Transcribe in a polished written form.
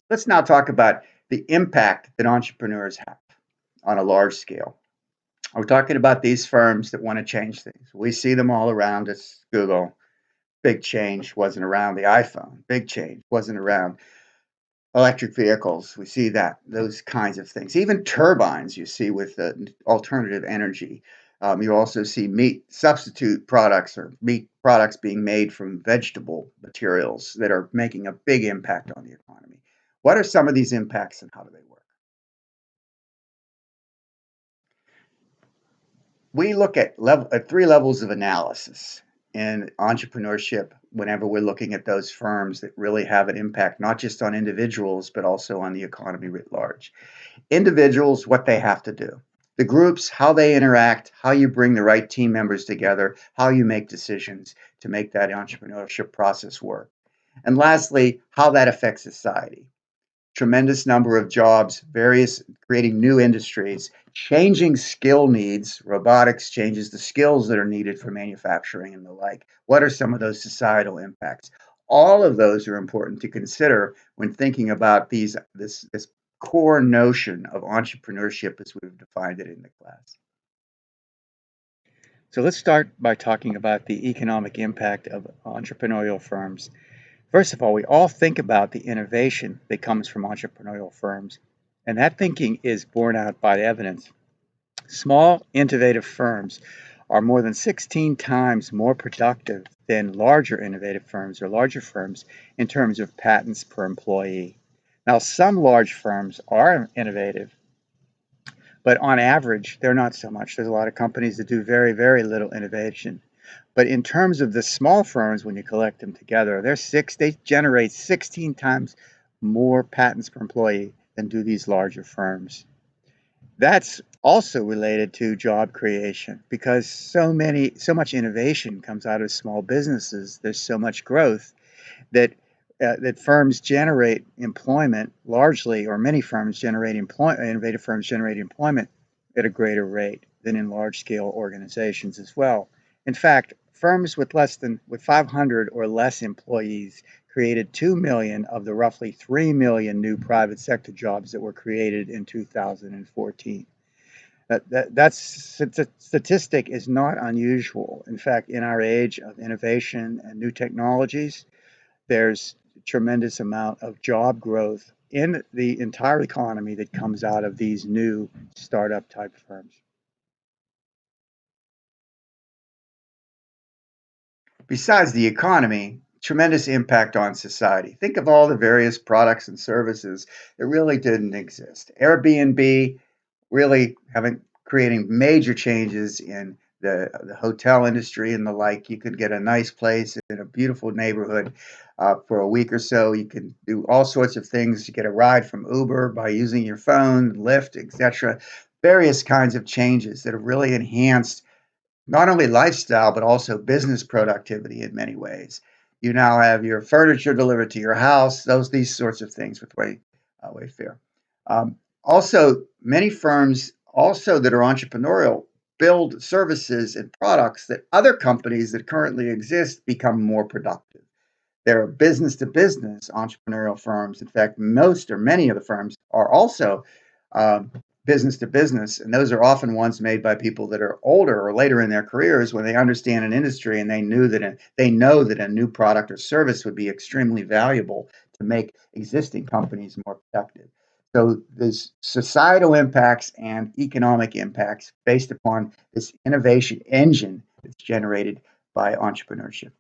Let's now talk about the impact that entrepreneurs have on a large scale. We're talking about these firms that want to change things. We see them all around us. Google, big change wasn't around the iPhone. Big change wasn't around electric vehicles. We see that, those kinds of things. Even turbines you see with alternative energy. You also see meat substitute products or meat products being made from vegetable materials that are making a big impact on the economy. What are some of these impacts and how do they work? We look at three levels of analysis in entrepreneurship whenever we're looking at those firms that really have an impact, not just on individuals, but also on the economy writ large. Individuals, what they have to do. The groups, how they interact, how you bring the right team members together, how you make decisions to make that entrepreneurship process work. And lastly, how that affects society. Tremendous number of jobs, various creating new industries, changing skill needs. Robotics changes the skills that are needed for manufacturing and the like. What are some of those societal impacts? All of those are important to consider when thinking about this core notion of entrepreneurship as we've defined it in the class. So let's start by talking about the economic impact of entrepreneurial firms. First of all, we all think about the innovation that comes from entrepreneurial firms, and that thinking is borne out by evidence. Small, innovative firms are more than 16 times more productive than larger innovative firms or larger firms in terms of patents per employee. Now, some large firms are innovative, but on average, they're not so much. There's a lot of companies that do very, very little innovation. But in terms of the small firms, when you collect them together, they generate 16 times more patents per employee than do these larger firms. That's also related to job creation because so much innovation comes out of small businesses. There's so much growth that that firms generate employment largely, or many firms generate employment. Innovative firms generate employment at a greater rate than in large-scale organizations as well. In fact, firms with 500 or less employees created 2 million of the roughly 3 million new private sector jobs that were created in 2014. That statistic is not unusual. In fact, in our age of innovation and new technologies, there's a tremendous amount of job growth in the entire economy that comes out of these new startup type firms. Besides the economy, tremendous impact on society. Think of all the various products and services that really didn't exist. Airbnb really having creating major changes in the hotel industry and the like. You could get a nice place in a beautiful neighborhood for a week or so. You can do all sorts of things. You get a ride from Uber by using your phone, Lyft, etc. Various kinds of changes that have really enhanced not only lifestyle, but also business productivity in many ways. You now have your furniture delivered to your house, these sorts of things with Wayfair. Also, many firms also that are entrepreneurial build services and products that other companies that currently exist become more productive. There are business to business entrepreneurial firms. In fact, most or many of the firms are also um, business to business, and those are often ones made by people that are older or later in their careers when they understand an industry and they know that a new product or service would be extremely valuable to make existing companies more productive. So there's societal impacts and economic impacts based upon this innovation engine that's generated by entrepreneurship.